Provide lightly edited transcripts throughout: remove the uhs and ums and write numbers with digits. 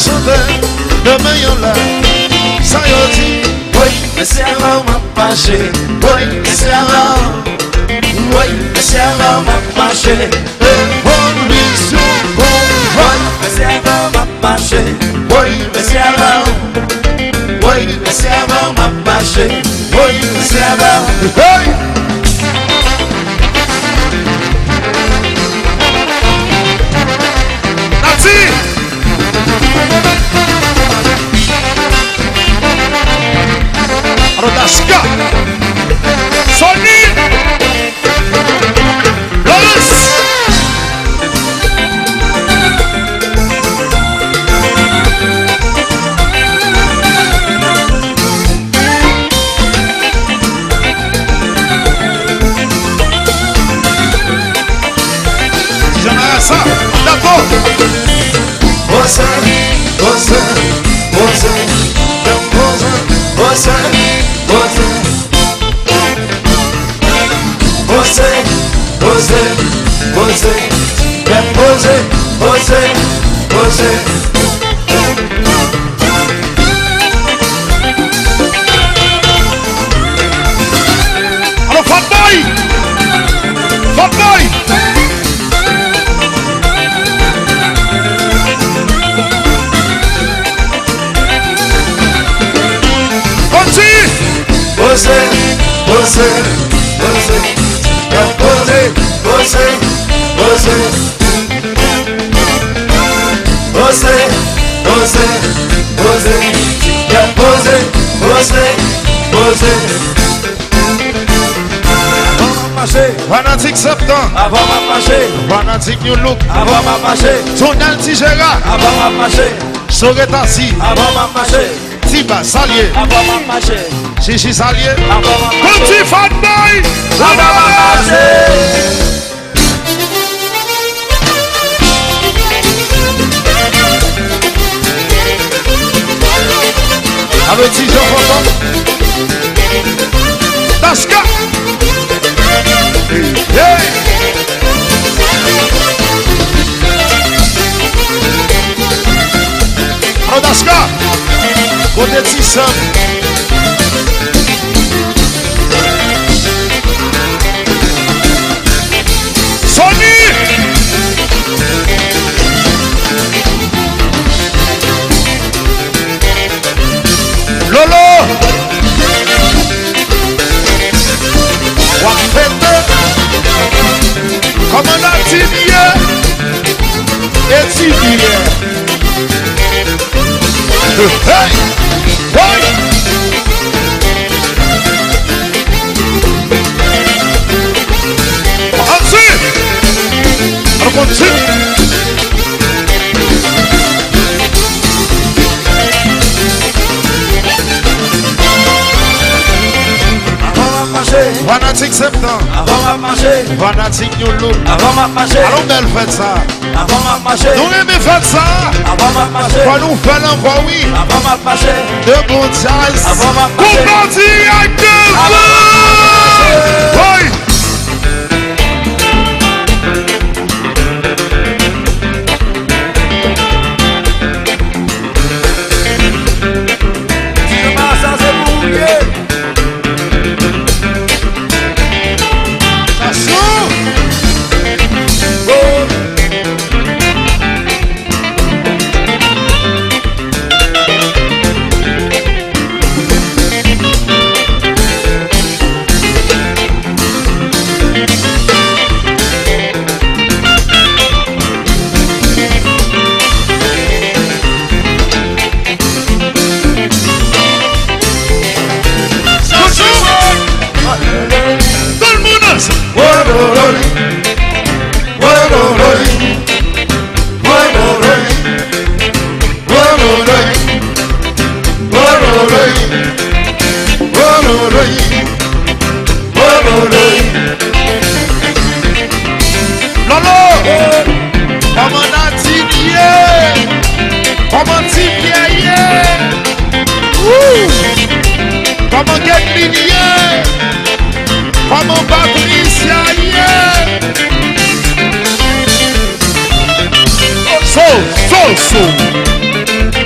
chanter, demain y'en là, ça y est dit. Oui, mais c'est avant ma marché. Oui, mais c'est avant. Oui, mais c'est avant ma marché. Révolution, Oui, mais c'est avant ma marché. Oui, mais c'est avant. Oui, mais c'est avant ma marché. Oui, mais c'est avant. hey! Nati! Rodaska! Sony! Lawrence! J'aimerais ça! D'accord! Você, você, você, você, você, você, você, você, você, você, você. Alô, Fat Boy! Fat Boy! Você, você, você, você, você, você, você, você, você, você, você. Fanatique septembre, Avant ma marché, fanatique new look, avant ma marché, Tonal Tijera, avant ma marché, Sogetasi, avant ma marché, Tiba Salier, avant ma marché, Chichi Salier, avant ma marché, Kuti Fat Boy, avant ma marché. avec Tijan Fonton, Daska, hey! Alors Daska, côté Tissam, Sony, Lolo, Wafete, commandant Tibier, et Tibier. Hey! Hey! Ensuite, on continue. Fanatique septembre, Avant ma marché, fanatique new look. avant ma marché, Allons belle fête ça. avant ma marché, Nous aimons faire ça. avant ma marché, Quoi nous faire l'envoi, oui. avant ma marché, De bon jazz. avant ma Pour marché, partir avec deux oui. So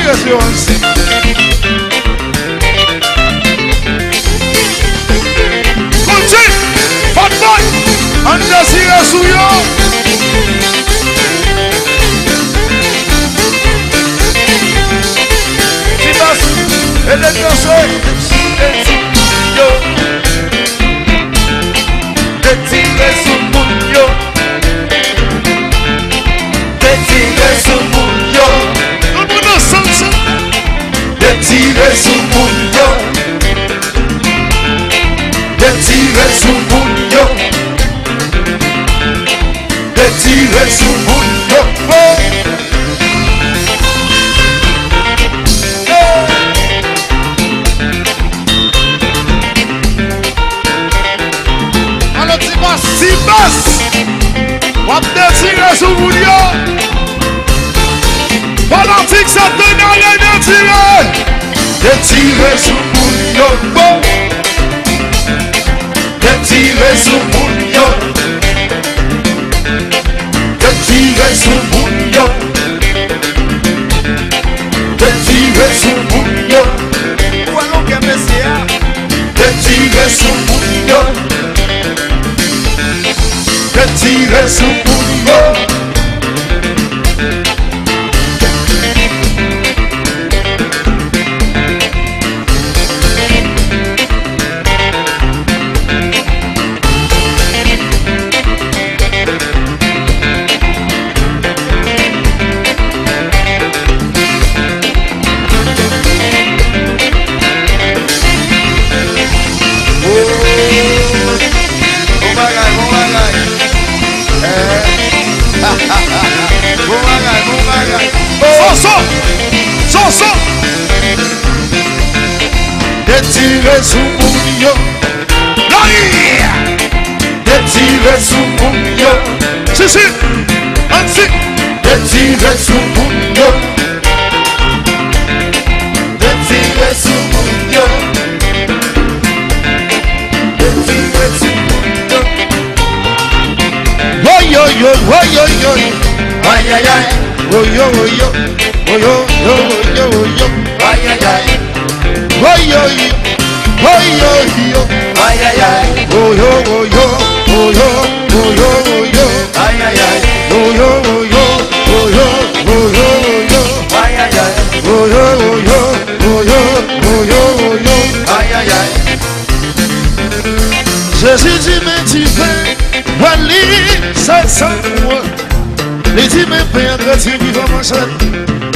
assurance. Continue, bad boy, on désire sous yo. Timas, et les danseurs, yo. Détiré sous mon yo. Détiré sous mon yo. Détiré sous mon yo. Détiré sous mon yo. Détiré sous mon yo. Alors Timas, on va détirer sous mon yo. Politique, ça donne à l'air de tirer. Détiré sous mon yo. Détiré sous mon yo. Détiré sous mon yo. Détiré sous mon yo. Où allons que Messia? Détiré sous mon yo. Détiré sous mon yo. Son. Détiré sous mon yo. Détiré sous mon yo. Si, ainsi. Détiré sous mon yo. Détiré sous mon yo. Détiré sous mon yo. Yo. Ay, ay, ay. Oh yo. Oh yo, ay ay ay, oh yo, ay ay ay, oh yo, ay ay ay, oh yo, ay ay ay, oh yo, ay ay ay. Jésus dit mais tu fais, Wally, ça sent moi. Les dix mes pères chrétiens vivant mon chef.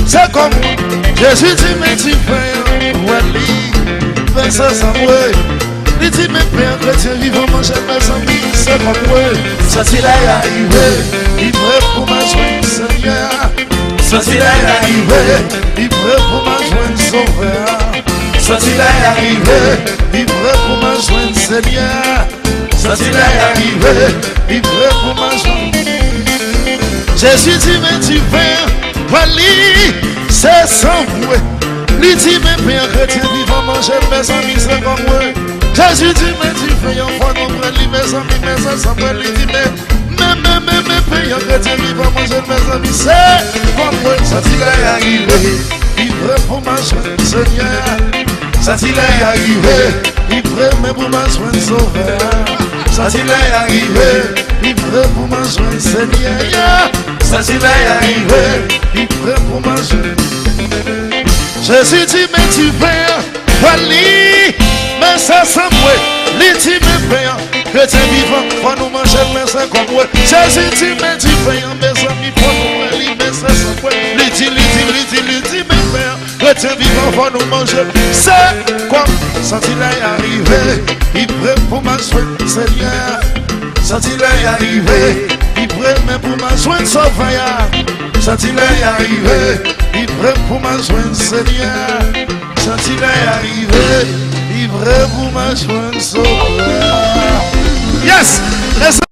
C'est comme moi, Jésus dit mais tu fais, Wally, fais ça sans moi. Il dit mes pères chrétiens vivant mon chef, mes amis, c'est comme moi. Ça s'il est arrivé, il prêt pour ma joindre Seigneur. Ça s'il est arrivé, il prêt pour ma joindre Sauveur. Ça s'il est arrivé, il prêt pour ma joindre Seigneur. Ça s'il est arrivé, il prêt pour ma joindre. Jésus dit mais tu fais, Wally, c'est sans moi. Il dit mes pères chrétiens vivant manger mes amis c'est comme moi. Jésus dit mais tu fais un fois non près mes amis mes sans moi. Il dit mais pères chrétiens vivant manger mes amis c'est comme moi. Ça t'il est arrivé, il prêt pour ma joie Seigneur. Ça t'il est arrivé, il prêt même pour ma joie Sauveur. Ça t'il est arrivé, il prêt pour ma joie Seigneur. Ça s'il est arrivé, il prêt pour ma joie. Jésus dit mais tu pères, Wally, mais ça sans moi. Il dit mais pères, chrétien vivant, faut nous manger mais c'est comme moi. Jésus dit mais tu pères, mes amis, faut nous manger mais c'est sans moi. Il dit mais pères, chrétien vivant, faut nous manger. C'est comme ça il est arrivé, il prêt pour ma joie Seigneur. Ça il est arrivé, il prêt même pour ma joie Sauveur. Ça il est arrivé, il prêt pour ma joie Seigneur. Ça il est arrivé, il prêt pour ma joie Sauveur. Yes!